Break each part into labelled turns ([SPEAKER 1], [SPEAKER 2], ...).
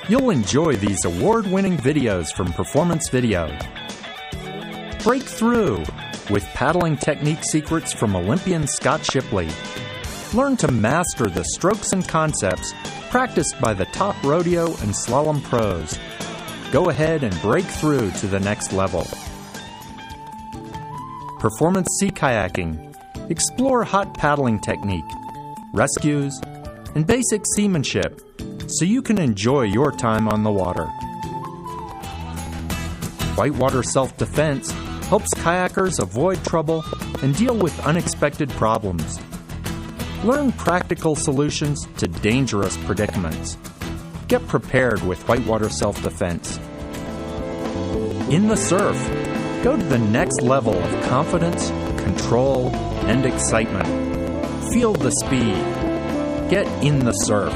[SPEAKER 1] You'll enjoy these award-winning videos from Performance Video. Break through with paddling technique secrets from Olympian Scott Shipley. Learn to master the strokes and concepts practiced by the top rodeo and slalom pros. Go ahead and break through to the next level. Performance Sea Kayaking. Explore hot paddling technique, rescues, and basic seamanship so you can enjoy your time on the water. Whitewater self-defense helps kayakers avoid trouble and deal with unexpected problems. Learn practical solutions to dangerous predicaments. Get prepared with whitewater self-defense. In the surf, go to the next level of confidence, control, and excitement. Feel the speed. Get in the surf.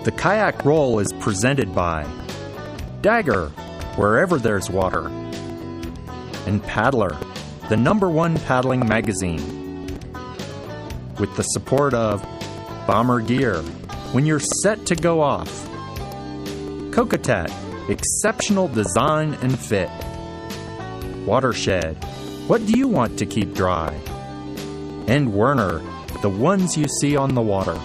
[SPEAKER 1] The Kayak Roll is presented by Dagger, wherever there's water, and Paddler, the #1 paddling magazine. With the support of Bomber Gear, when you're set to go off. Kokatat, exceptional design and fit. Watershed, what do you want to keep dry? And Werner, the ones you see on the water.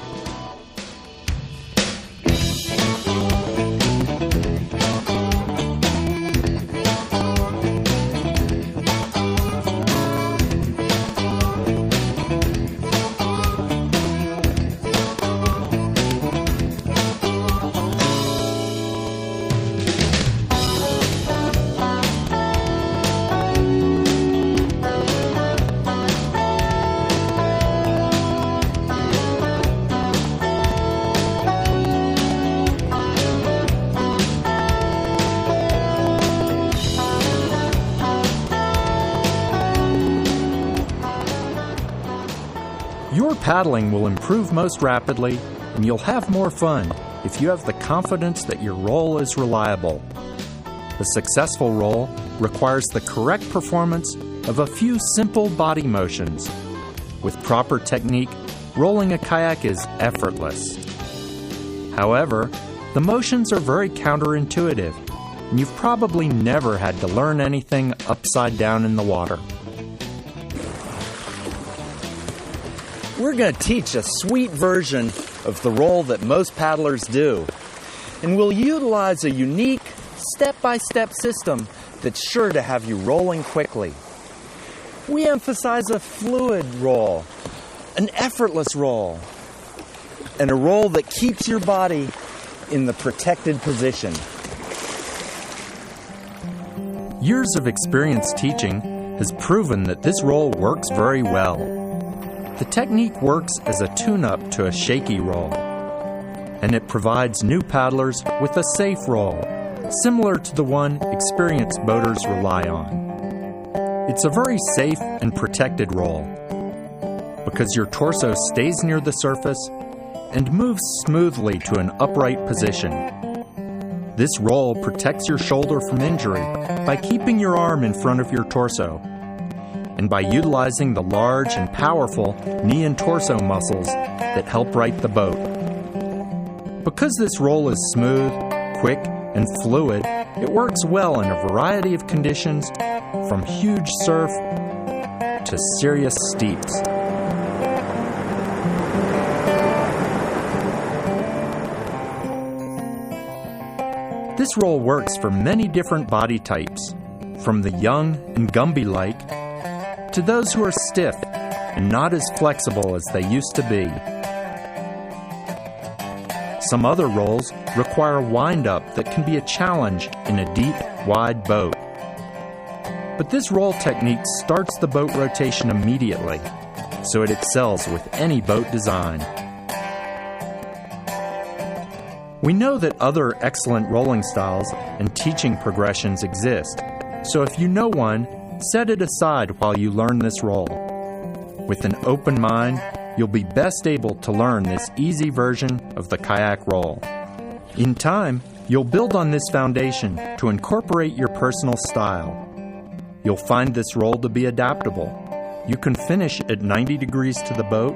[SPEAKER 1] Your paddling will improve most rapidly, and you'll have more fun if you have the confidence that your roll is reliable. A successful roll requires the correct performance of a few simple body motions. With proper technique, rolling a kayak is effortless. However, the motions are very counterintuitive, and you've probably never had to learn anything upside down in the water.
[SPEAKER 2] We're going to teach a sweet version of the roll that most paddlers do. And we'll utilize a unique step-by-step system that's sure to have you rolling quickly. We emphasize a fluid roll, an effortless roll, and a roll that keeps your body in the protected position.
[SPEAKER 1] Years of experience teaching has proven that this roll works very well. The technique works as a tune-up to a shaky roll, and it provides new paddlers with a safe roll, similar to the one experienced boaters rely on. It's a very safe and protected roll because your torso stays near the surface and moves smoothly to an upright position. This roll protects your shoulder from injury by keeping your arm in front of your torso, and by utilizing the large and powerful knee and torso muscles that help right the boat. Because this roll is smooth, quick, and fluid, it works well in a variety of conditions, from huge surf to serious steeps. This roll works for many different body types, from the young and Gumby-like to those who are stiff and not as flexible as they used to be. Some other rolls require wind-up that can be a challenge in a deep, wide boat. But this roll technique starts the boat rotation immediately, so it excels with any boat design. We know that other excellent rolling styles and teaching progressions exist, so if you know one, set it aside while you learn this roll. With an open mind, you'll be best able to learn this easy version of the kayak roll. In time, you'll build on this foundation to incorporate your personal style. You'll find this roll to be adaptable. You can finish at 90 degrees to the boat,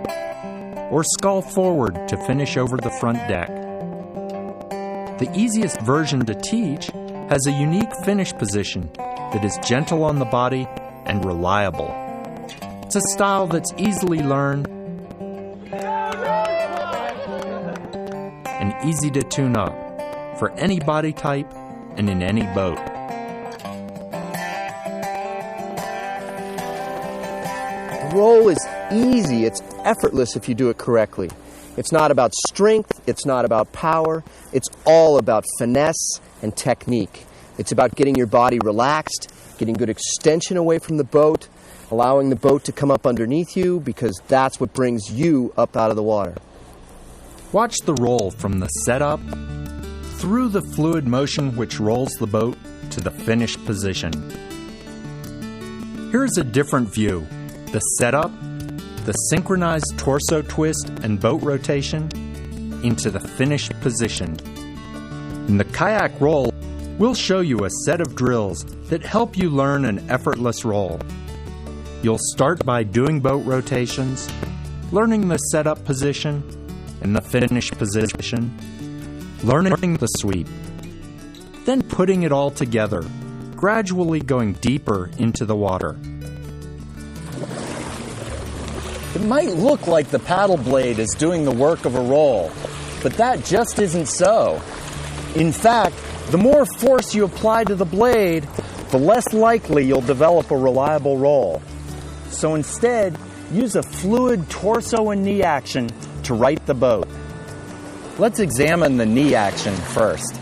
[SPEAKER 1] or scull forward to finish over the front deck. The easiest version to teach has a unique finish position that is gentle on the body and reliable. It's a style that's easily learned and easy to tune up for any body type and in any boat.
[SPEAKER 3] The roll is easy, it's effortless if you do it correctly. It's not about strength, it's not about power, it's all about finesse and technique. It's about getting your body relaxed, getting good extension away from the boat, allowing the boat to come up underneath you, because that's what brings you up out of the water.
[SPEAKER 1] Watch the roll from the setup through the fluid motion which rolls the boat to the finished position. Here's a different view. The setup, the synchronized torso twist and boat rotation into the finished position. In the Kayak Roll, we'll show you a set of drills that help you learn an effortless roll. You'll start by doing boat rotations, learning the setup position and the finish position, learning the sweep, then putting it all together, gradually going deeper into the water.
[SPEAKER 2] It might look like the paddle blade is doing the work of a roll, but that just isn't so. In fact, the more force you apply to the blade, the less likely you'll develop a reliable roll. So instead, use a fluid torso and knee action to right the boat. Let's examine the knee action first.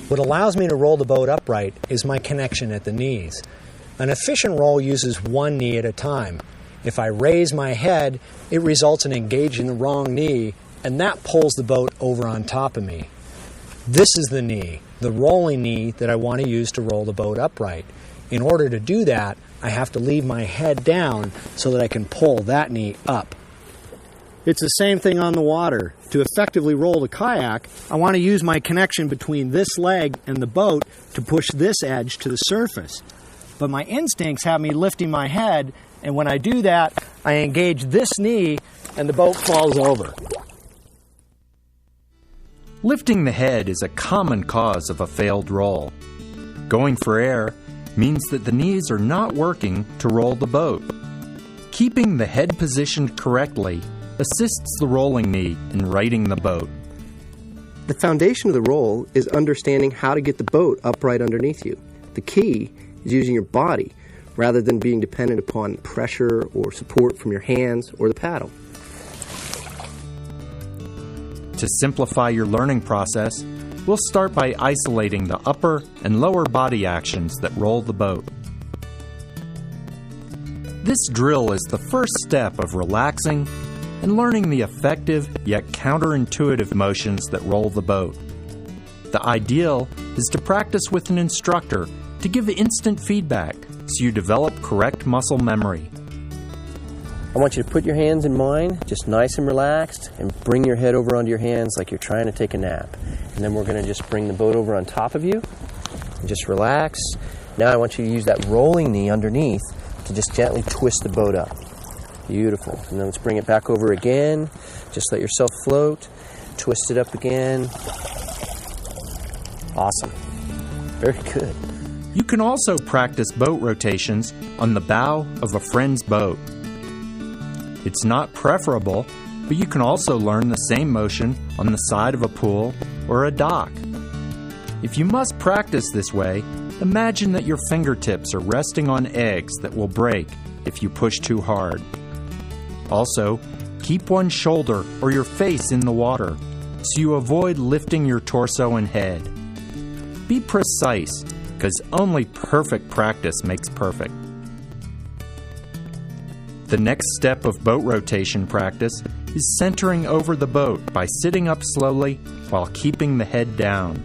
[SPEAKER 4] What allows me to roll the boat upright is my connection at the knees. An efficient roll uses one knee at a time. If I raise my head, it results in engaging the wrong knee, and that pulls the boat over on top of me. This is the knee, the rolling knee that I want to use to roll the boat upright. In order to do that, I have to leave my head down so that I can pull that knee up. It's the same thing on the water. To effectively roll the kayak, I want to use my connection between this leg and the boat to push this edge to the surface. But my instincts have me lifting my head, and when I do that, I engage this knee and the boat falls over.
[SPEAKER 1] Lifting the head is a common cause of a failed roll. Going for air means that the knees are not working to roll the boat. Keeping the head positioned correctly assists the rolling knee in righting the boat.
[SPEAKER 3] The foundation of the roll is understanding how to get the boat upright underneath you. The key is using your body rather than being dependent upon pressure or support from your hands or the paddle.
[SPEAKER 1] To simplify your learning process, we'll start by isolating the upper and lower body actions that roll the boat. This drill is the first step of relaxing and learning the effective yet counterintuitive motions that roll the boat. The ideal is to practice with an instructor to give instant feedback so you develop correct muscle memory.
[SPEAKER 3] I want you to put your hands in mine, just nice and relaxed, and bring your head over onto your hands like you're trying to take a nap. And then we're going to just bring the boat over on top of you and just relax. Now I want you to use that rolling knee underneath to just gently twist the boat up. Beautiful. And then let's bring it back over again. Just let yourself float. Twist it up again. Awesome. Very good.
[SPEAKER 1] You can also practice boat rotations on the bow of a friend's boat. It's not preferable, but you can also learn the same motion on the side of a pool or a dock. If you must practice this way, imagine that your fingertips are resting on eggs that will break if you push too hard. Also, keep one shoulder or your face in the water so you avoid lifting your torso and head. Be precise, because only perfect practice makes perfect. The next step of boat rotation practice is centering over the boat by sitting up slowly while keeping the head down.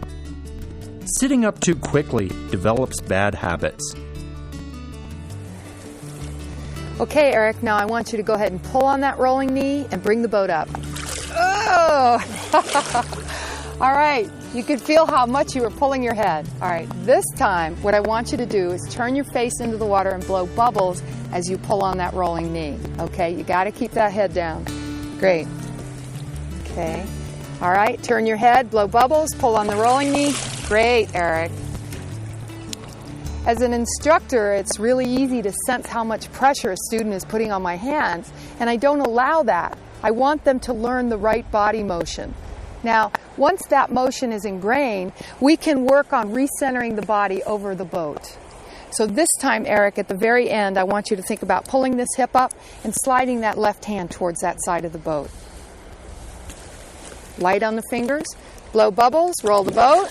[SPEAKER 1] Sitting up too quickly develops bad habits.
[SPEAKER 5] Okay, Eric, now I want you to go ahead and pull on that rolling knee and bring the boat up. Oh! All right. You could feel how much you were pulling your head. All right, this time, what I want you to do is turn your face into the water and blow bubbles as you pull on that rolling knee. Okay, you got to keep that head down. Great. Okay. All right, turn your head, blow bubbles, pull on the rolling knee. Great, Eric. As an instructor, it's really easy to sense how much pressure a student is putting on my hands, and I don't allow that. I want them to learn the right body motion. Now, once that motion is ingrained, we can work on recentering the body over the boat. So this time, Eric, at the very end, I want you to think about pulling this hip up and sliding that left hand towards that side of the boat. Light on the fingers, blow bubbles, roll the boat.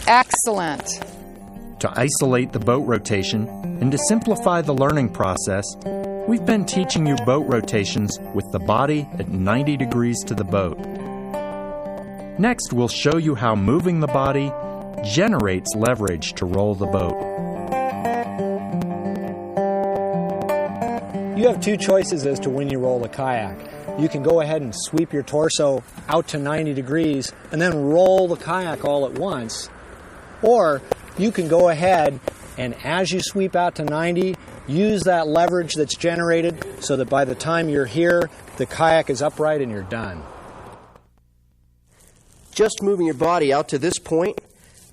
[SPEAKER 5] Excellent.
[SPEAKER 1] To isolate the boat rotation and to simplify the learning process, we've been teaching you boat rotations with the body at 90 degrees to the boat. Next, we'll show you how moving the body generates leverage to roll the boat.
[SPEAKER 4] You have two choices as to when you roll a kayak. You can go ahead and sweep your torso out to 90 degrees and then roll the kayak all at once. Or you can go ahead and as you sweep out to 90, use that leverage that's generated so that by the time you're here, the kayak is upright and you're done.
[SPEAKER 3] Just moving your body out to this point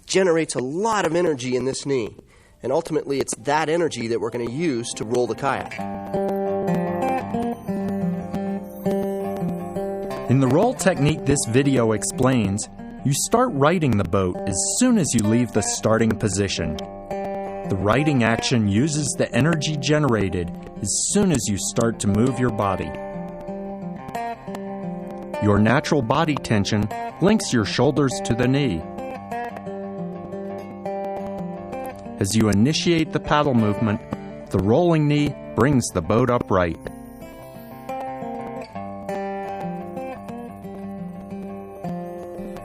[SPEAKER 3] generates a lot of energy in this knee. And ultimately, it's that energy that we're going to use to roll the kayak.
[SPEAKER 1] In the roll technique this video explains, you start righting the boat as soon as you leave the starting position. The righting action uses the energy generated as soon as you start to move your body. Your natural body tension links your shoulders to the knee. As you initiate the paddle movement, the rolling knee brings the boat upright.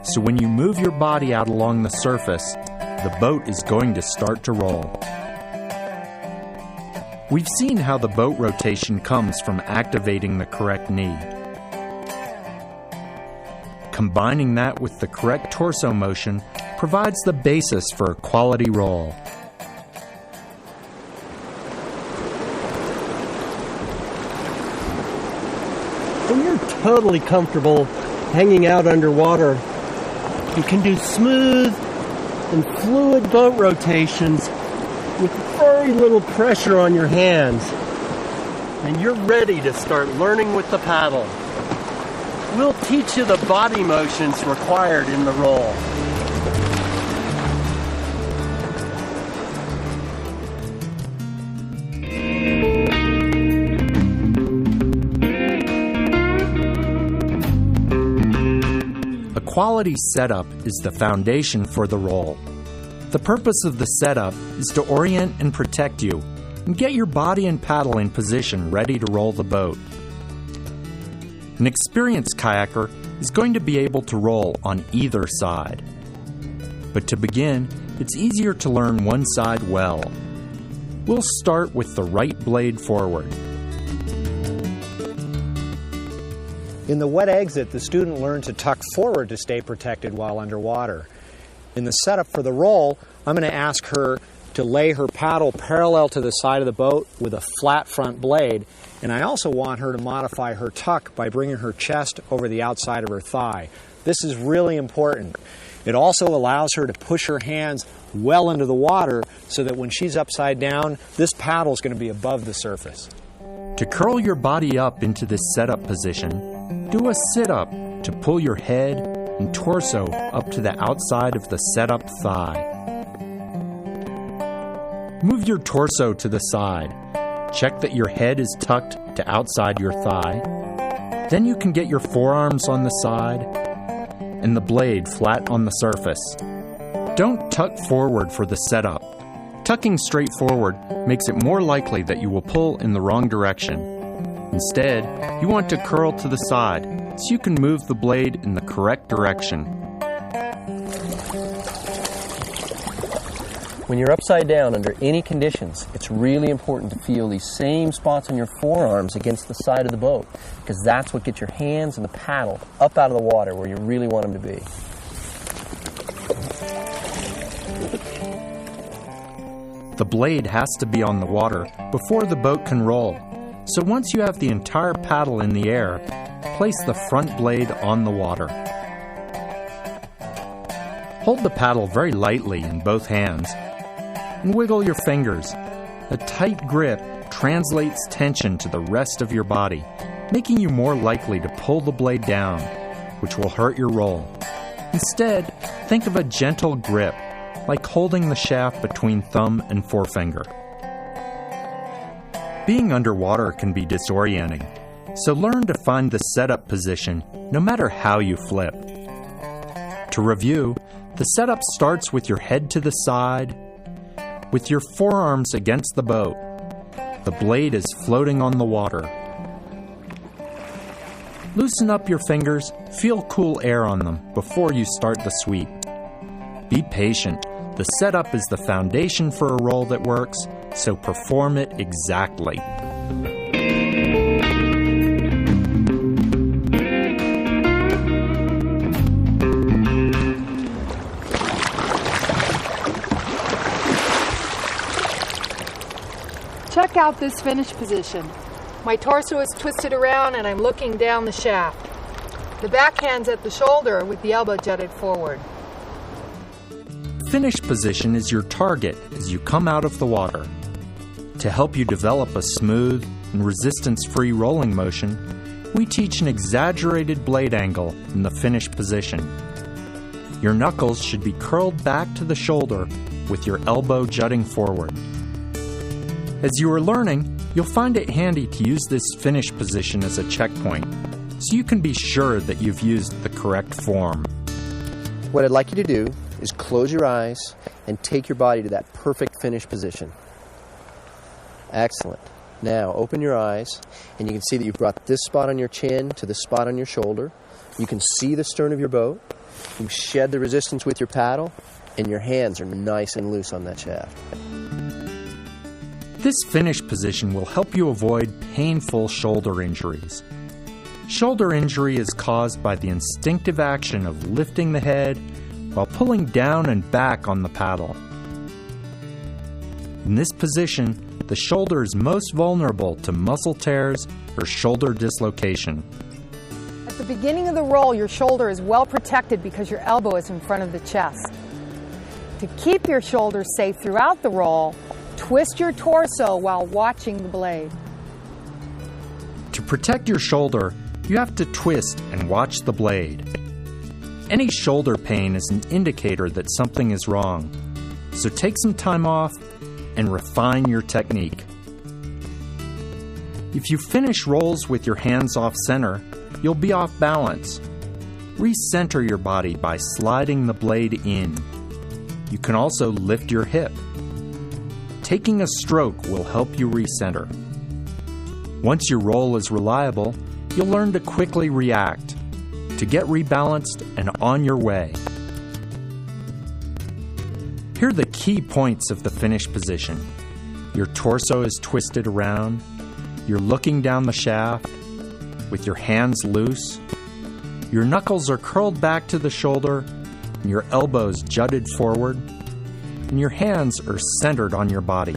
[SPEAKER 1] So when you move your body out along the surface, the boat is going to start to roll. We've seen how the boat rotation comes from activating the correct knee. Combining that with the correct torso motion provides the basis for a quality roll.
[SPEAKER 3] When you're totally comfortable hanging out underwater, you can do smooth and fluid boat rotations with very little pressure on your hands. And you're ready to start learning with the paddle. We'll teach you the body motions required in the roll.
[SPEAKER 1] A quality setup is the foundation for the roll. The purpose of the setup is to orient and protect you and get your body and paddle in position ready to roll the boat. An experienced kayaker is going to be able to roll on either side. But to begin, it's easier to learn one side well. We'll start with the right blade forward.
[SPEAKER 4] In the wet exit, the student learned to tuck forward to stay protected while underwater. In the setup for the roll, I'm going to ask her to lay her paddle parallel to the side of the boat with a flat front blade, and I also want her to modify her tuck by bringing her chest over the outside of her thigh. This is really important. It also allows her to push her hands well into the water so that when she's upside down, this paddle is going to be above the surface.
[SPEAKER 1] To curl your body up into this setup position, do a sit-up to pull your head and torso up to the outside of the setup thigh. Move your torso to the side. Check that your head is tucked to outside your thigh. Then you can get your forearms on the side and the blade flat on the surface. Don't tuck forward for the setup. Tucking straight forward makes it more likely that you will pull in the wrong direction. Instead, you want to curl to the side so you can move the blade in the correct direction.
[SPEAKER 3] When you're upside down under any conditions, it's really important to feel these same spots on your forearms against the side of the boat, because that's what gets your hands and the paddle up out of the water where you really want them to be.
[SPEAKER 1] The blade has to be on the water before the boat can roll. So once you have the entire paddle in the air, place the front blade on the water. Hold the paddle very lightly in both hands and wiggle your fingers. A tight grip translates tension to the rest of your body, making you more likely to pull the blade down, which will hurt your roll. Instead, think of a gentle grip, like holding the shaft between thumb and forefinger. Being underwater can be disorienting, so learn to find the setup position no matter how you flip. To review, the setup starts with your head to the side, with your forearms against the boat. The blade is floating on the water. Loosen up your fingers, feel cool air on them before you start the sweep. Be patient. The setup is the foundation for a roll that works, so perform it exactly.
[SPEAKER 5] Check out this finish position. My torso is twisted around and I'm looking down the shaft. The backhand's at the shoulder with the elbow jutted forward.
[SPEAKER 1] Finish position is your target as you come out of the water. To help you develop a smooth and resistance-free rolling motion, we teach an exaggerated blade angle in the finish position. Your knuckles should be curled back to the shoulder with your elbow jutting forward. As you are learning, you'll find it handy to use this finish position as a checkpoint, so you can be sure that you've used the correct form.
[SPEAKER 3] What I'd like you to do is close your eyes and take your body to that perfect finish position. Excellent. Now open your eyes and you can see that you've brought this spot on your chin to the spot on your shoulder. You can see the stern of your boat. You've shed the resistance with your paddle and your hands are nice and loose on that shaft.
[SPEAKER 1] This finish position will help you avoid painful shoulder injuries. Shoulder injury is caused by the instinctive action of lifting the head while pulling down and back on the paddle. In this position, the shoulder is most vulnerable to muscle tears or shoulder dislocation.
[SPEAKER 5] At the beginning of the roll, your shoulder is well protected because your elbow is in front of the chest. To keep your shoulders safe throughout the roll, twist your torso while watching the blade.
[SPEAKER 1] To protect your shoulder, you have to twist and watch the blade. Any shoulder pain is an indicator that something is wrong, so take some time off and refine your technique. If you finish rolls with your hands off center, you'll be off balance. Recenter your body by sliding the blade in. You can also lift your hip. Taking a stroke will help you recenter. Once your roll is reliable, you'll learn to quickly react, to get rebalanced and on your way. Here are the key points of the finish position. Your torso is twisted around. You're looking down the shaft with your hands loose. Your knuckles are curled back to the shoulder and your elbows jutted forward. And your hands are centered on your body.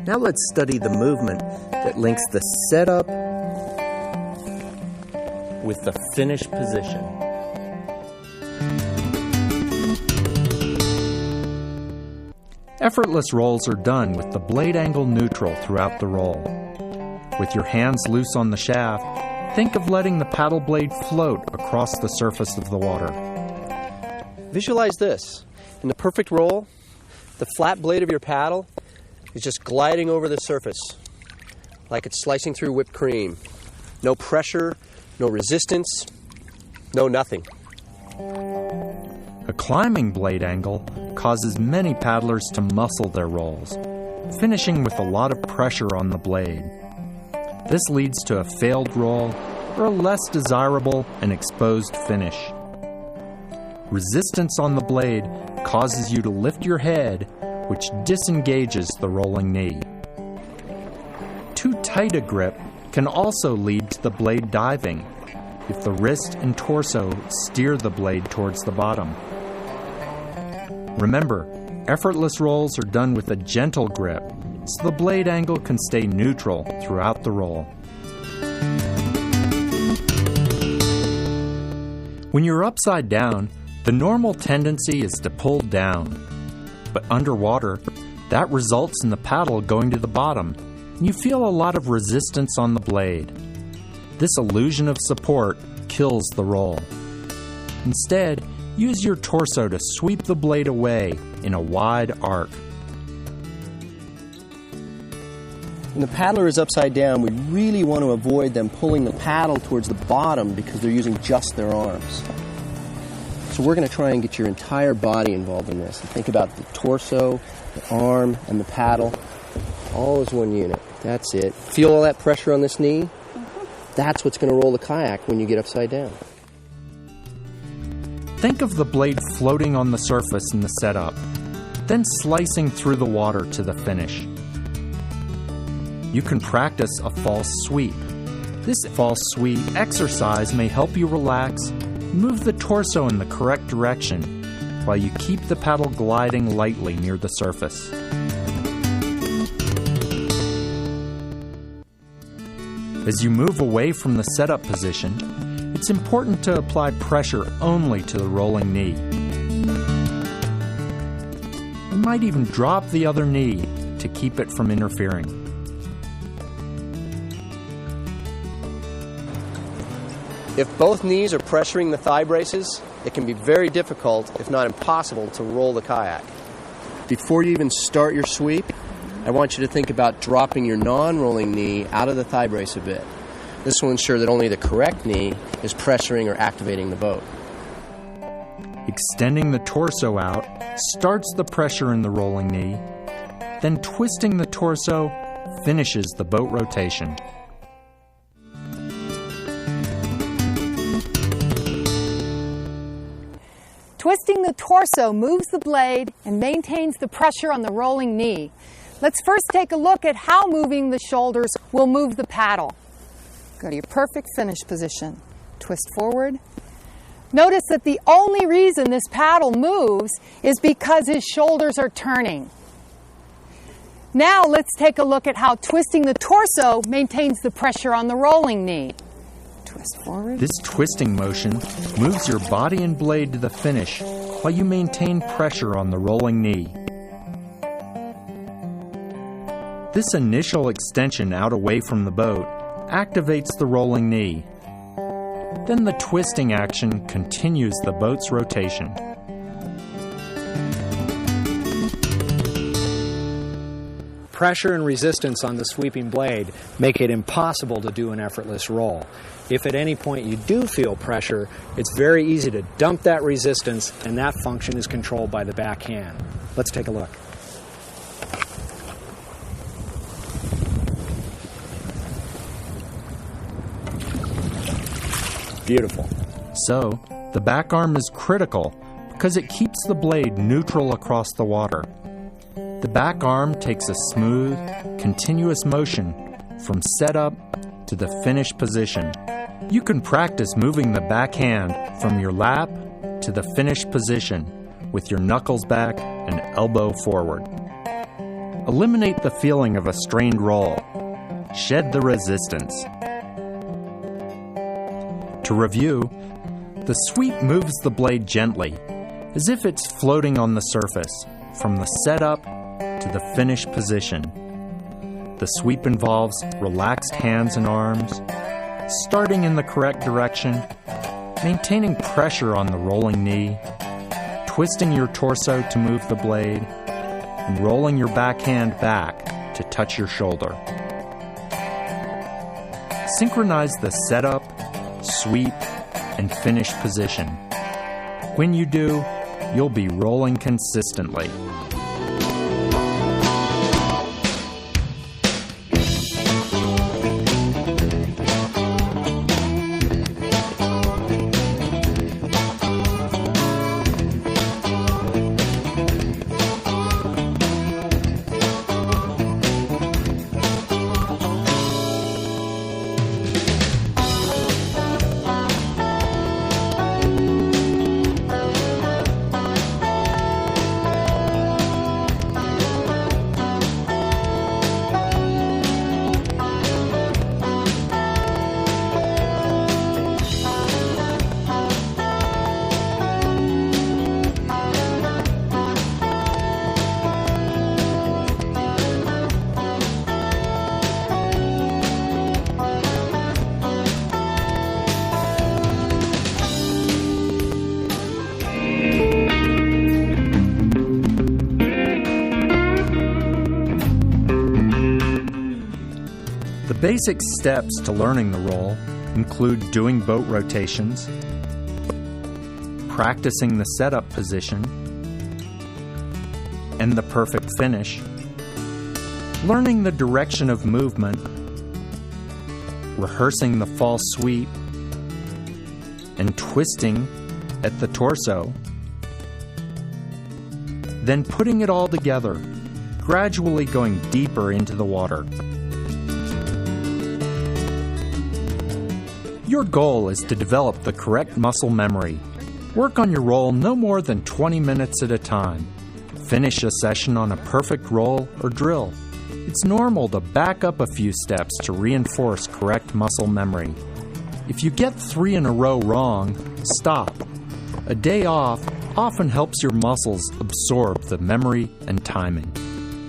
[SPEAKER 2] Now let's study the movement that links the setup with the finish position.
[SPEAKER 1] Effortless rolls are done with the blade angle neutral throughout the roll. With your hands loose on the shaft, think of letting the paddle blade float across the surface of the water.
[SPEAKER 3] Visualize this. In the perfect roll, the flat blade of your paddle is just gliding over the surface like it's slicing through whipped cream. No pressure, no resistance, no nothing.
[SPEAKER 1] A climbing blade angle causes many paddlers to muscle their rolls, finishing with a lot of pressure on the blade. This leads to a failed roll or a less desirable and exposed finish. Resistance on the blade causes you to lift your head, which disengages the rolling knee. Too tight a grip can also lead to the blade diving if the wrist and torso steer the blade towards the bottom. Remember, effortless rolls are done with a gentle grip, so the blade angle can stay neutral throughout the roll. When you're upside down, the normal tendency is to pull down. But underwater, that results in the paddle going to the bottom, and you feel a lot of resistance on the blade. This illusion of support kills the roll. Instead, use your torso to sweep the blade away in a wide arc.
[SPEAKER 3] When the paddler is upside down, we really want to avoid them pulling the paddle towards the bottom because they're using just their arms. So we're going to try and get your entire body involved in this. And think about the torso, the arm, and the paddle, all as one unit. That's it. Feel all that pressure on this knee? That's what's going to roll the kayak when you get upside down.
[SPEAKER 1] Think of the blade floating on the surface in the setup, then slicing through the water to the finish. You can practice a false sweep. This false sweep exercise may help you relax, move the torso in the correct direction, while you keep the paddle gliding lightly near the surface. As you move away from the setup position, it's important to apply pressure only to the rolling knee. You might even drop the other knee to keep it from interfering.
[SPEAKER 3] If both knees are pressuring the thigh braces, it can be very difficult, if not impossible, to roll the kayak. Before you even start your sweep, I want you to think about dropping your non-rolling knee out of the thigh brace a bit. This will ensure that only the correct knee is pressuring or activating the boat.
[SPEAKER 1] Extending the torso out starts the pressure in the rolling knee, then twisting the torso finishes the boat rotation.
[SPEAKER 5] Twisting the torso moves the blade and maintains the pressure on the rolling knee. Let's first take a look at how moving the shoulders will move the paddle. Go to your perfect finish position. Twist forward. Notice that the only reason this paddle moves is because his shoulders are turning. Now let's take a look at how twisting the torso maintains the pressure on the rolling knee. Twist forward.
[SPEAKER 1] This twisting motion moves your body and blade to the finish while you maintain pressure on the rolling knee. This initial extension out away from the boat activates the rolling knee. Then the twisting action continues the boat's rotation.
[SPEAKER 4] Pressure and resistance on the sweeping blade make it impossible to do an effortless roll. If at any point you do feel pressure, it's very easy to dump that resistance, and that function is controlled by the back hand. Let's take a look. Beautiful.
[SPEAKER 1] So, the back arm is critical because it keeps the blade neutral across the water. The back arm takes a smooth, continuous motion from setup to the finish position. You can practice moving the back hand from your lap to the finish position with your knuckles back and elbow forward. Eliminate the feeling of a strained roll. Shed the resistance. To review, the sweep moves the blade gently, as if it's floating on the surface, from the setup to the finish position. The sweep involves relaxed hands and arms, starting in the correct direction, maintaining pressure on the rolling knee, twisting your torso to move the blade, and rolling your back hand back to touch your shoulder. Synchronize the setup, sweep, and finish position. When you do, you'll be rolling consistently. basic steps to learning the roll include doing boat rotations, practicing the setup position, and the perfect finish, learning the direction of movement, rehearsing the false sweep, and twisting at the torso, then putting it all together, gradually going deeper into the water. Your goal is to develop the correct muscle memory. Work on your roll no more than 20 minutes at a time. Finish a session on a perfect roll or drill. It's normal to back up a few steps to reinforce correct muscle memory. If you get 3 in a row wrong, stop. A day off often helps your muscles absorb the memory and timing.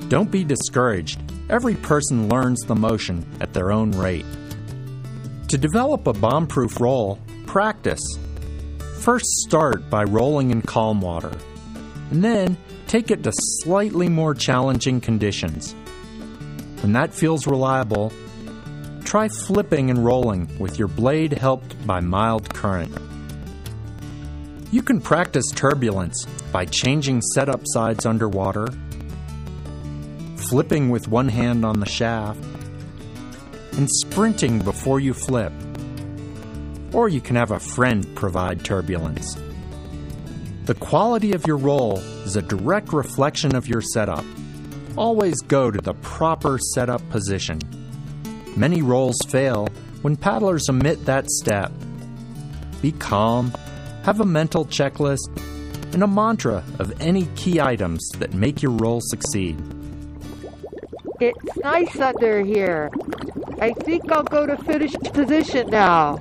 [SPEAKER 1] Don't be discouraged. Every person learns the motion at their own rate. To develop a bomb-proof roll, practice. First start by rolling in calm water, and then take it to slightly more challenging conditions. When that feels reliable, try flipping and rolling with your blade helped by mild current. You can practice turbulence by changing setup sides underwater, flipping with one hand on the shaft, and sprinting before you flip. Or you can have a friend provide turbulence. The quality of your roll is a direct reflection of your setup. Always go to the proper setup position. Many rolls fail when paddlers omit that step. Be calm, have a mental checklist, and a mantra of any key items that make your roll succeed.
[SPEAKER 6] It's nice under here. I think I'll go to finished position now.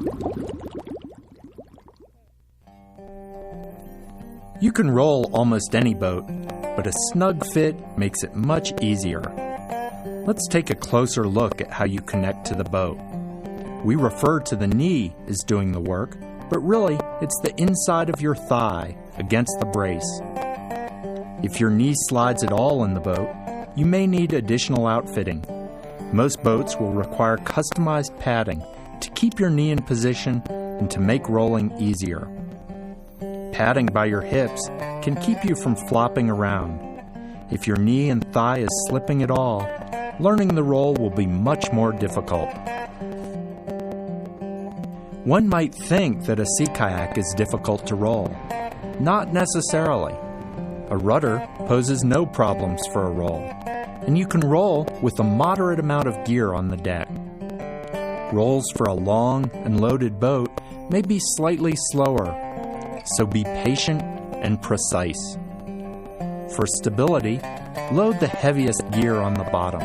[SPEAKER 1] You can roll almost any boat, but a snug fit makes it much easier. Let's take a closer look at how you connect to the boat. We refer to the knee as doing the work, but really it's the inside of your thigh against the brace. If your knee slides at all in the boat, you may need additional outfitting. Most boats will require customized padding to keep your knee in position and to make rolling easier. Padding by your hips can keep you from flopping around. If your knee and thigh is slipping at all, learning the roll will be much more difficult. One might think that a sea kayak is difficult to roll. Not necessarily. A rudder poses no problems for a roll, and you can roll with a moderate amount of gear on the deck. Rolls for a long and loaded boat may be slightly slower, so be patient and precise. For stability, load the heaviest gear on the bottom.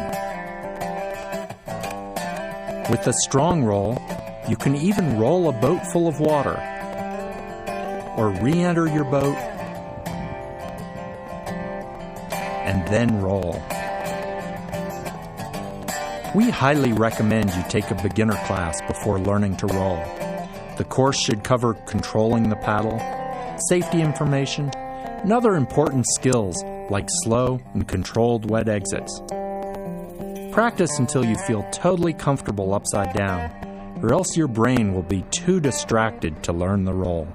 [SPEAKER 1] With a strong roll, you can even roll a boat full of water, or re-enter your boat and then roll. We highly recommend you take a beginner class before learning to roll. The course should cover controlling the paddle, safety information, and other important skills like slow and controlled wet exits. Practice until you feel totally comfortable upside down, or else your brain will be too distracted to learn the roll.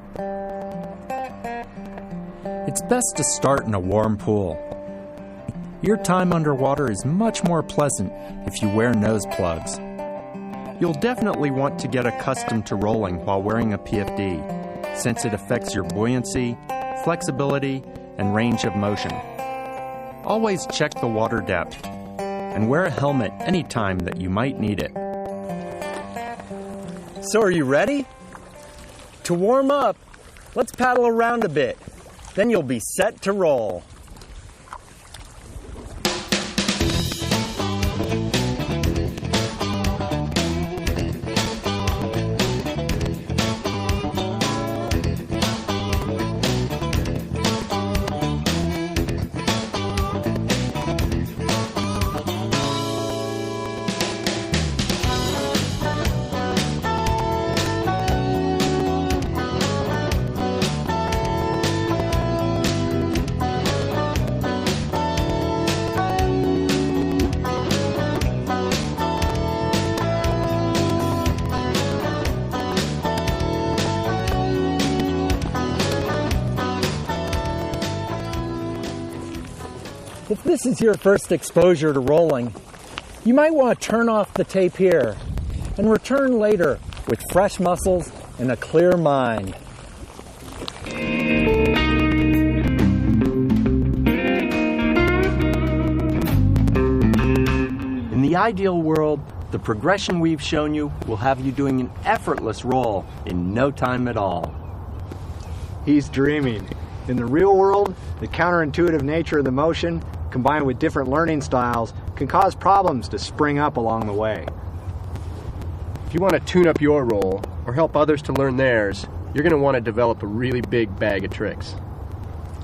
[SPEAKER 1] It's best to start in a warm pool. Your time underwater is much more pleasant if you wear nose plugs. You'll definitely want to get accustomed to rolling while wearing a PFD, since it affects your buoyancy, flexibility, and range of motion. Always check the water depth, and wear a helmet anytime that you might need it.
[SPEAKER 2] So are you ready? To warm up, let's paddle around a bit. Then you'll be set to roll. If this is your first exposure to rolling, you might want to turn off the tape here and return later with fresh muscles and a clear mind. In the ideal world, the progression we've shown you will have you doing an effortless roll in no time at all.
[SPEAKER 4] He's dreaming. In the real world, the counterintuitive nature of the motion, combined with different learning styles, can cause problems to spring up along the way.
[SPEAKER 7] If you want to tune up your roll or help others to learn theirs, you're going to want to develop a really big bag of tricks.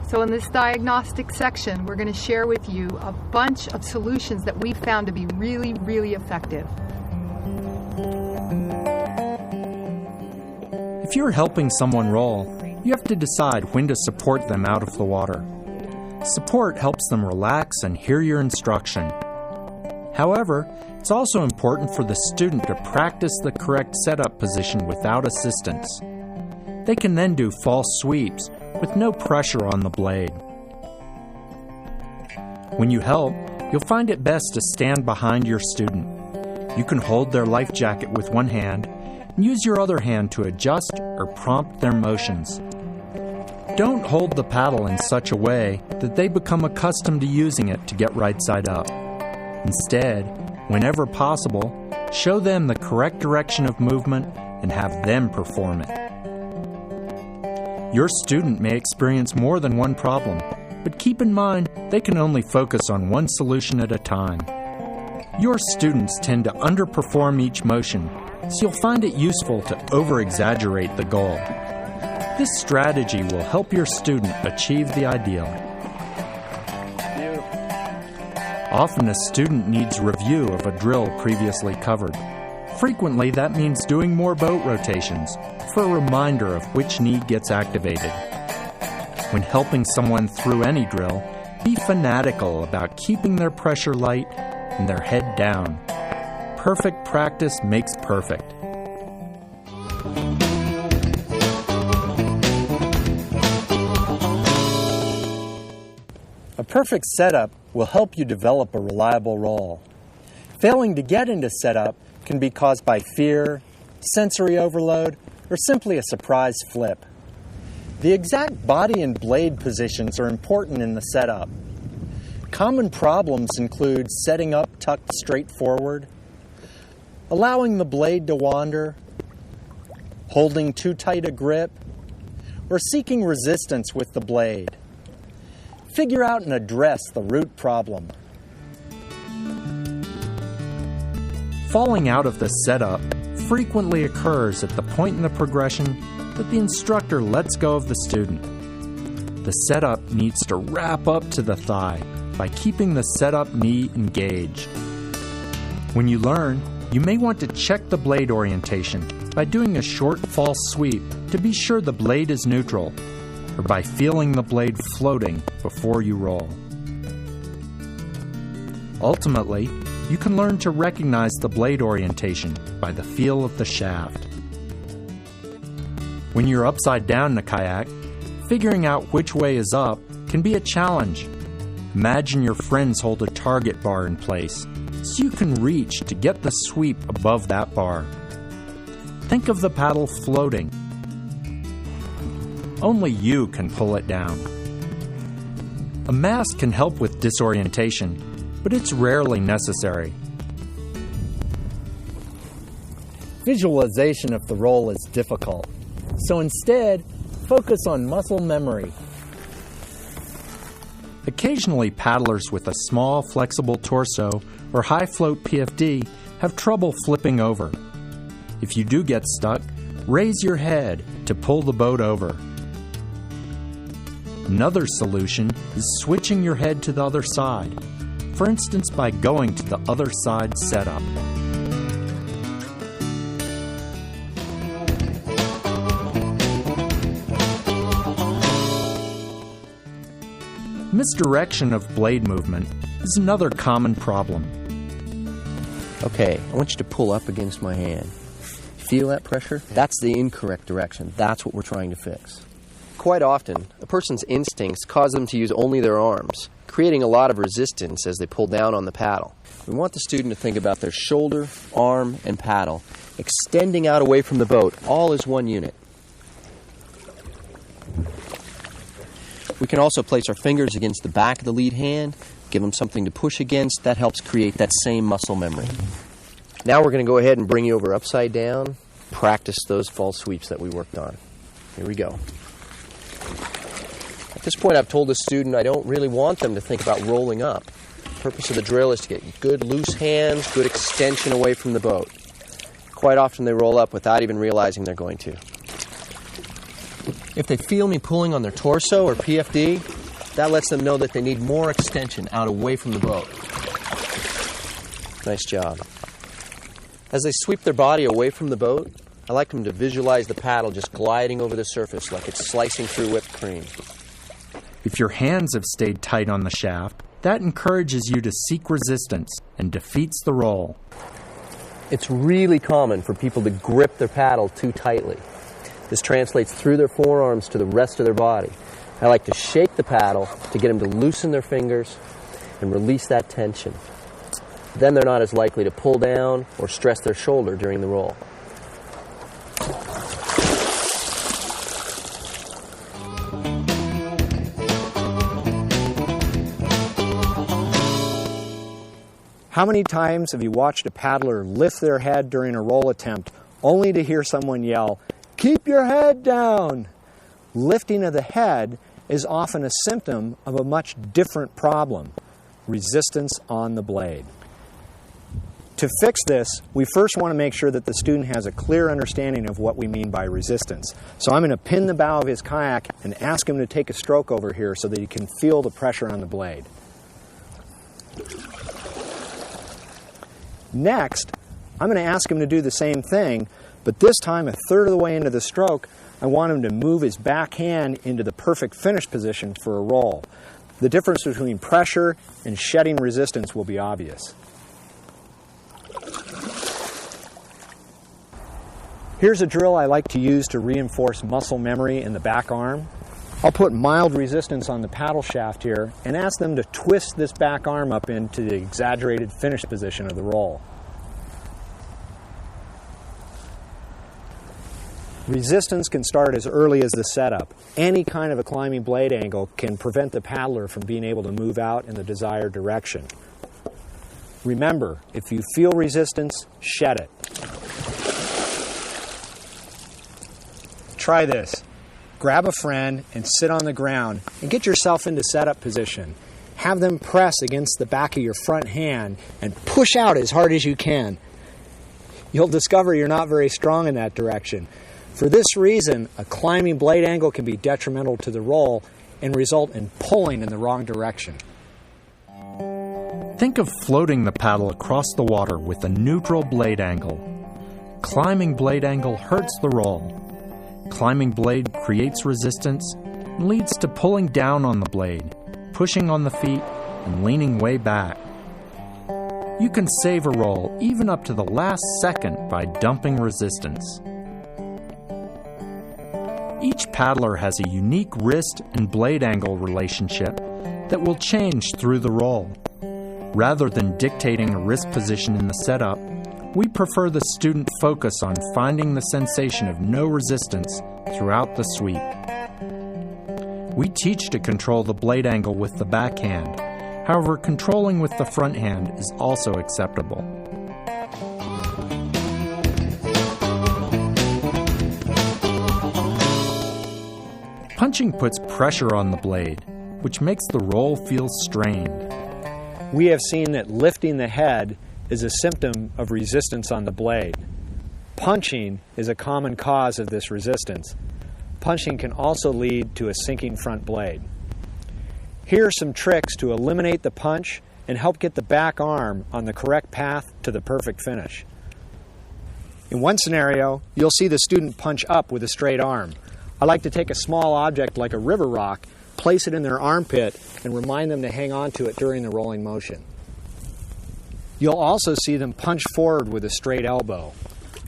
[SPEAKER 5] So in this diagnostic section, we're going to share with you a bunch of solutions that we found to be really, really effective.
[SPEAKER 1] If you're helping someone roll, you have to decide when to support them out of the water. Support helps them relax and hear your instruction. However, it's also important for the student to practice the correct setup position without assistance. They can then do false sweeps with no pressure on the blade. When you help, you'll find it best to stand behind your student. You can hold their life jacket with one hand and use your other hand to adjust or prompt their motions. Don't hold the paddle in such a way that they become accustomed to using it to get right side up. Instead, whenever possible, show them the correct direction of movement and have them perform it. Your student may experience more than one problem, but keep in mind they can only focus on one solution at a time. Your students tend to underperform each motion, so you'll find it useful to over-exaggerate the goal. This strategy will help your student achieve the ideal. Often a student needs review of a drill previously covered. Frequently that means doing more boat rotations for a reminder of which knee gets activated. When helping someone through any drill, be fanatical about keeping their pressure light and their head down. Perfect practice makes perfect.
[SPEAKER 2] A perfect setup will help you develop a reliable roll. Failing to get into setup can be caused by fear, sensory overload, or simply a surprise flip. The exact body and blade positions are important in the setup. Common problems include setting up tucked straight forward, allowing the blade to wander, holding too tight a grip, or seeking resistance with the blade. Figure out and address the root problem.
[SPEAKER 1] Falling out of the setup frequently occurs at the point in the progression that the instructor lets go of the student. The setup needs to wrap up to the thigh by keeping the setup knee engaged. When you learn, you may want to check the blade orientation by doing a short false sweep to be sure the blade is neutral, or by feeling the blade floating before you roll. Ultimately, you can learn to recognize the blade orientation by the feel of the shaft. When you're upside down in a kayak, figuring out which way is up can be a challenge. Imagine your friends hold a target bar in place so you can reach to get the sweep above that bar. Think of the paddle floating. Only you can pull it down. A mask can help with disorientation, but it's rarely necessary.
[SPEAKER 2] Visualization of the roll is difficult, so instead, focus on muscle memory.
[SPEAKER 1] Occasionally, paddlers with a small, flexible torso or high-float PFD have trouble flipping over. If you do get stuck, raise your head to pull the boat over. Another solution is switching your head to the other side, for instance by going to the other side setup. Misdirection of blade movement is another common problem.
[SPEAKER 3] Okay, I want you to pull up against my hand. Feel that pressure? That's the incorrect direction. That's what we're trying to fix. Quite often, a person's instincts cause them to use only their arms, creating a lot of resistance as they pull down on the paddle. We want the student to think about their shoulder, arm, and paddle extending out away from the boat, all as one unit. We can also place our fingers against the back of the lead hand, give them something to push against. That helps create that same muscle memory. Now we're going to go ahead and bring you over upside down, practice those false sweeps that we worked on. Here we go. At this point, I've told the student I don't really want them to think about rolling up. The purpose of the drill is to get good loose hands, good extension away from the boat. Quite often they roll up without even realizing they're going to. If they feel me pulling on their torso or PFD, that lets them know that they need more extension out away from the boat. Nice job. As they sweep their body away from the boat, I like them to visualize the paddle just gliding over the surface like it's slicing through whipped cream.
[SPEAKER 1] If your hands have stayed tight on the shaft, that encourages you to seek resistance and defeats the roll.
[SPEAKER 3] It's really common for people to grip their paddle too tightly. This translates through their forearms to the rest of their body. I like to shake the paddle to get them to loosen their fingers and release that tension. Then they're not as likely to pull down or stress their shoulder during the roll.
[SPEAKER 4] How many times have you watched a paddler lift their head during a roll attempt only to hear someone yell, "Keep your head down"? Lifting of the head is often a symptom of a much different problem, resistance on the blade. To fix this, we first want to make sure that the student has a clear understanding of what we mean by resistance. So I'm going to pin the bow of his kayak and ask him to take a stroke over here so that he can feel the pressure on the blade. Next, I'm going to ask him to do the same thing, but this time a third of the way into the stroke, I want him to move his back hand into the perfect finish position for a roll. The difference between pressure and shedding resistance will be obvious. Here's a drill I like to use to reinforce muscle memory in the back arm. I'll put mild resistance on the paddle shaft here and ask them to twist this back arm up into the exaggerated finish position of the roll. Resistance can start as early as the setup. Any kind of a climbing blade angle can prevent the paddler from being able to move out in the desired direction. Remember, if you feel resistance, shed it. Try this. Grab a friend and sit on the ground and get yourself into setup position. Have them press against the back of your front hand and push out as hard as you can. You'll discover you're not very strong in that direction. For this reason, a climbing blade angle can be detrimental to the roll and result in pulling in the wrong direction.
[SPEAKER 1] Think of floating the paddle across the water with a neutral blade angle. Climbing blade angle hurts the roll. Climbing blade creates resistance and leads to pulling down on the blade, pushing on the feet, and leaning way back. You can save a roll even up to the last second by dumping resistance. Each paddler has a unique wrist and blade angle relationship that will change through the roll. Rather than dictating a wrist position in the setup, we prefer the student focus on finding the sensation of no resistance throughout the sweep. We teach to control the blade angle with the back hand. However, controlling with the front hand is also acceptable. Punching puts pressure on the blade, which makes the roll feel strained.
[SPEAKER 4] We have seen that lifting the head is a symptom of resistance on the blade. Punching is a common cause of this resistance. Punching can also lead to a sinking front blade. Here are some tricks to eliminate the punch and help get the back arm on the correct path to the perfect finish. In one scenario, you'll see the student punch up with a straight arm. I like to take a small object like a river rock, place it in their armpit, and remind them to hang on to it during the rolling motion. You'll also see them punch forward with a straight elbow.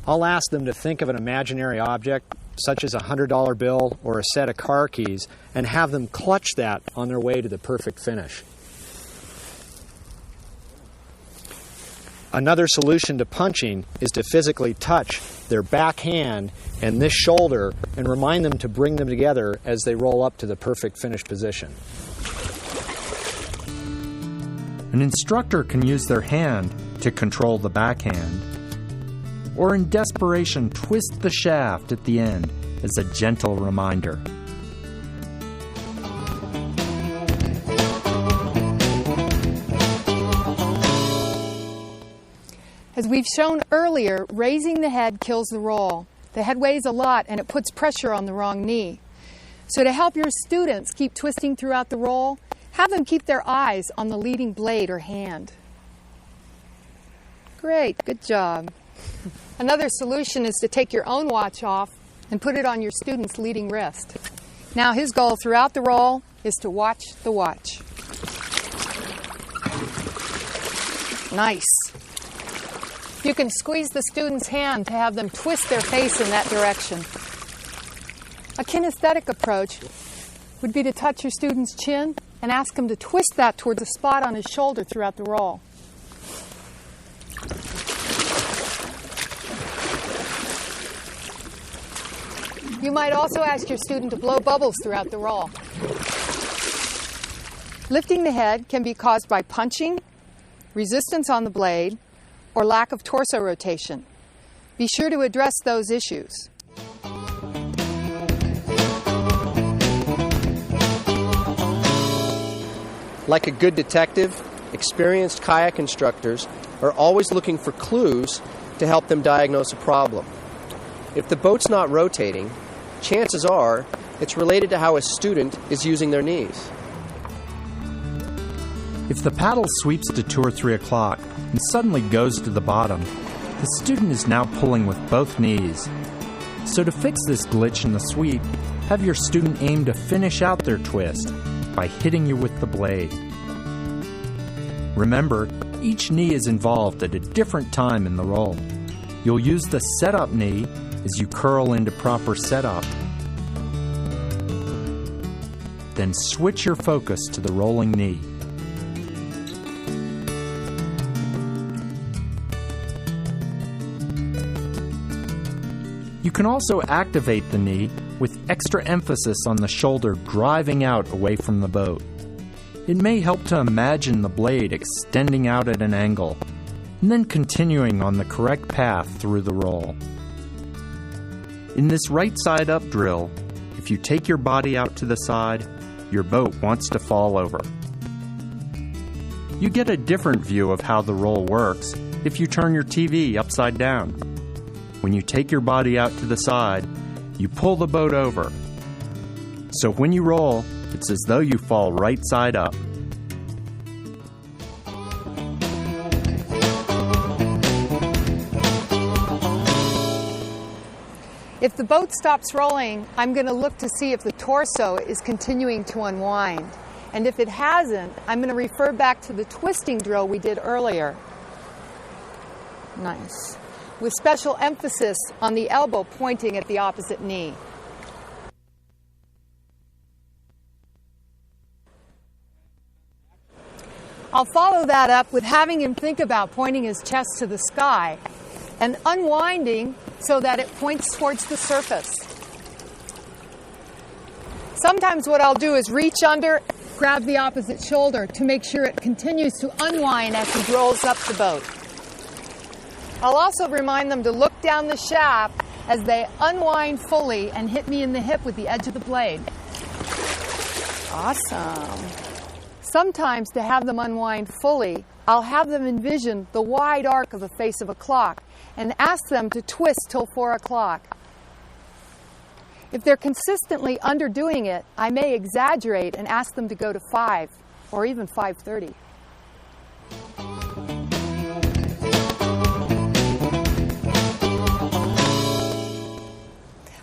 [SPEAKER 4] I'll ask them to think of an imaginary object, such as a $100 bill or a set of car keys, and have them clutch that on their way to the perfect finish. Another solution to punching is to physically touch their back hand and this shoulder and remind them to bring them together as they roll up to the perfect finish position.
[SPEAKER 1] An instructor can use their hand to control the backhand, or in desperation twist the shaft at the end as a gentle reminder.
[SPEAKER 5] As we've shown earlier, raising the head kills the roll. The head weighs a lot and it puts pressure on the wrong knee. So to help your students keep twisting throughout the roll, have them keep their eyes on the leading blade or hand. Great, good job. Another solution is to take your own watch off and put it on your student's leading wrist. Now his goal throughout the roll is to watch the watch. Nice. You can squeeze the student's hand to have them twist their face in that direction. A kinesthetic approach would be to touch your student's chin and ask him to twist that towards a spot on his shoulder throughout the roll. You might also ask your student to blow bubbles throughout the roll. Lifting the head can be caused by punching, resistance on the blade, or lack of torso rotation. Be sure to address those issues.
[SPEAKER 3] Like a good detective, experienced kayak instructors are always looking for clues to help them diagnose a problem. If the boat's not rotating, chances are it's related to how a student is using their knees.
[SPEAKER 1] If the paddle sweeps to 2 or 3 o'clock and suddenly goes to the bottom, the student is now pulling with both knees. So to fix this glitch in the sweep, have your student aim to finish out their twist by hitting you with the blade. Remember, each knee is involved at a different time in the roll. You'll use the setup knee as you curl into proper setup. Then switch your focus to the rolling knee. You can also activate the knee with extra emphasis on the shoulder driving out away from the boat. It may help to imagine the blade extending out at an angle, and then continuing on the correct path through the roll. In this right side up drill, if you take your body out to the side, your boat wants to fall over. You get a different view of how the roll works if you turn your TV upside down. When you take your body out to the side, you pull the boat over. So when you roll, it's as though you fall right side up.
[SPEAKER 5] If the boat stops rolling, I'm going to look to see if the torso is continuing to unwind. And if it hasn't, I'm going to refer back to the twisting drill we did earlier. Nice. With special emphasis on the elbow pointing at the opposite knee. I'll follow that up with having him think about pointing his chest to the sky and unwinding so that it points towards the surface. Sometimes what I'll do is reach under, grab the opposite shoulder to make sure it continues to unwind as he rolls up the boat. I'll also remind them to look down the shaft as they unwind fully and hit me in the hip with the edge of the blade. Awesome. Sometimes to have them unwind fully, I'll have them envision the wide arc of the face of a clock and ask them to twist till 4 o'clock. If they're consistently underdoing it, I may exaggerate and ask them to go to 5 or even 5:30.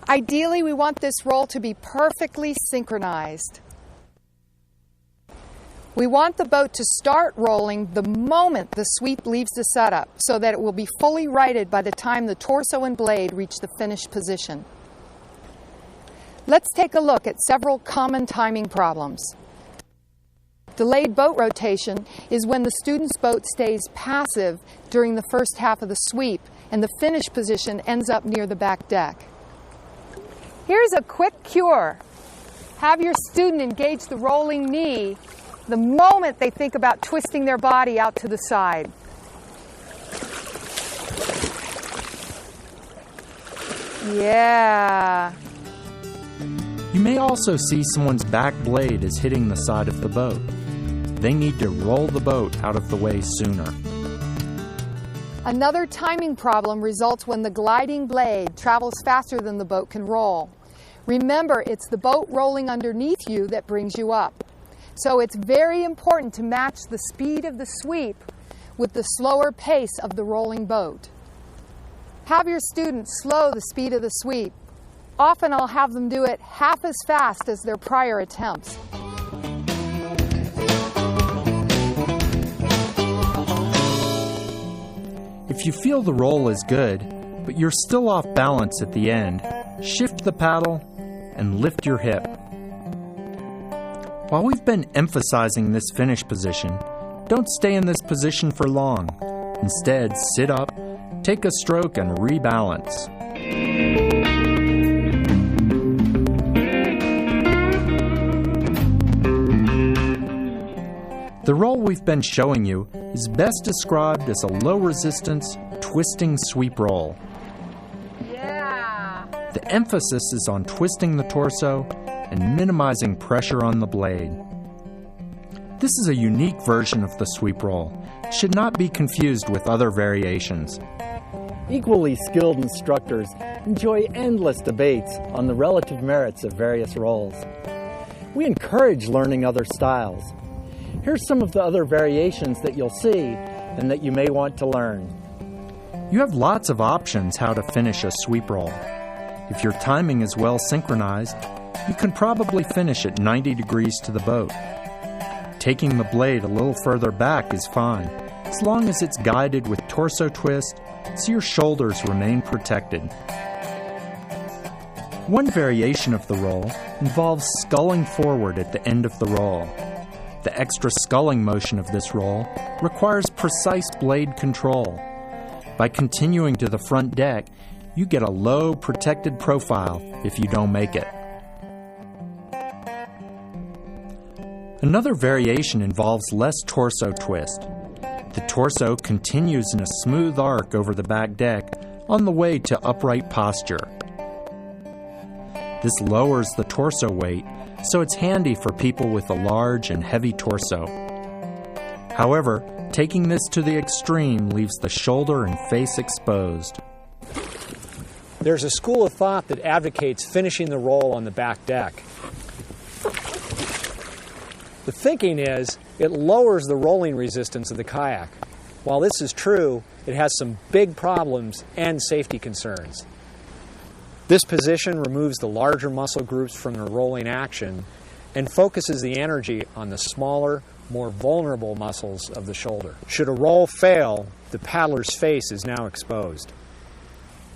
[SPEAKER 5] Ideally, we want this roll to be perfectly synchronized. We want the boat to start rolling the moment the sweep leaves the setup so that it will be fully righted by the time the torso and blade reach the finished position. Let's take a look at several common timing problems. Delayed boat rotation is when the student's boat stays passive during the first half of the sweep and the finish position ends up near the back deck. Here's a quick cure. Have your student engage the rolling knee the moment they think about twisting their body out to the side. Yeah.
[SPEAKER 1] You may also see someone's back blade is hitting the side of the boat. They need to roll the boat out of the way sooner.
[SPEAKER 5] Another timing problem results when the gliding blade travels faster than the boat can roll. Remember, it's the boat rolling underneath you that brings you up. So it's very important to match the speed of the sweep with the slower pace of the rolling boat. Have your students slow the speed of the sweep. Often I'll have them do it half as fast as their prior attempts.
[SPEAKER 1] If you feel the roll is good, but you're still off balance at the end, shift the paddle and lift your hip. While we've been emphasizing this finish position, don't stay in this position for long. Instead, sit up, take a stroke, and rebalance. The roll we've been showing you is best described as a low-resistance, twisting sweep roll.
[SPEAKER 5] Yeah.
[SPEAKER 1] The emphasis is on twisting the torso and minimizing pressure on the blade. This is a unique version of the sweep roll. It should not be confused with other variations.
[SPEAKER 2] Equally skilled instructors enjoy endless debates on the relative merits of various rolls. We encourage learning other styles. Here's some of the other variations that you'll see and that you may want to learn.
[SPEAKER 1] You have lots of options how to finish a sweep roll. If your timing is well synchronized, you can probably finish at 90 degrees to the boat. Taking the blade a little further back is fine, as long as it's guided with torso twist so your shoulders remain protected. One variation of the roll involves sculling forward at the end of the roll. The extra sculling motion of this roll requires precise blade control. By continuing to the front deck, you get a low protected profile if you don't make it. Another variation involves less torso twist. The torso continues in a smooth arc over the back deck on the way to upright posture. This lowers the torso weight, so it's handy for people with a large and heavy torso. However, taking this to the extreme leaves the shoulder and face exposed.
[SPEAKER 4] There's a school of thought that advocates finishing the roll on the back deck. The thinking is it lowers the rolling resistance of the kayak. While this is true, it has some big problems and safety concerns. This position removes the larger muscle groups from the rolling action and focuses the energy on the smaller, more vulnerable muscles of the shoulder. Should a roll fail, the paddler's face is now exposed.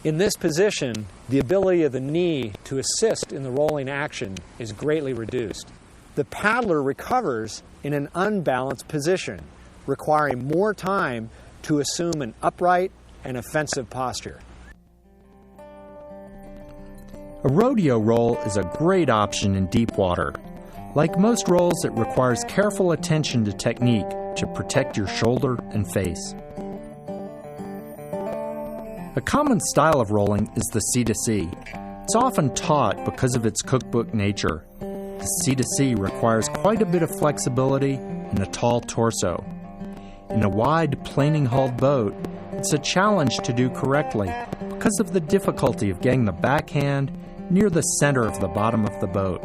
[SPEAKER 4] In this position, the ability of the knee to assist in the rolling action is greatly reduced. The paddler recovers in an unbalanced position, requiring more time to assume an upright and offensive posture.
[SPEAKER 1] A rodeo roll is a great option in deep water. Like most rolls, it requires careful attention to technique to protect your shoulder and face. A common style of rolling is the C-to-C. It's often taught because of its cookbook nature. The C-to-C requires quite a bit of flexibility and a tall torso. In a wide, planing-hulled boat, it's a challenge to do correctly because of the difficulty of getting the backhand near the center of the bottom of the boat.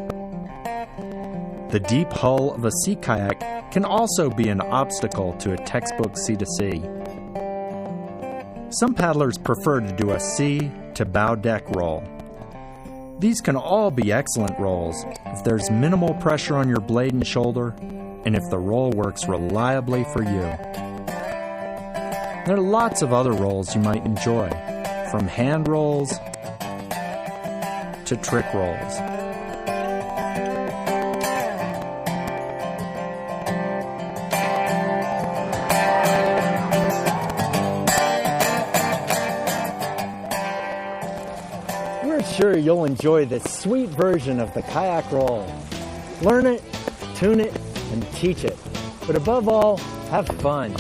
[SPEAKER 1] The deep hull of a sea kayak can also be an obstacle to a textbook C-to-C. Some paddlers prefer to do a C to bow deck roll. These can all be excellent rolls if there's minimal pressure on your blade and shoulder, and if the roll works reliably for you. There are lots of other rolls you might enjoy, from hand rolls to trick rolls.
[SPEAKER 2] sure you'll enjoy this sweet version of the Kayak Roll. Learn it, tune it, and teach it. But above all, have fun.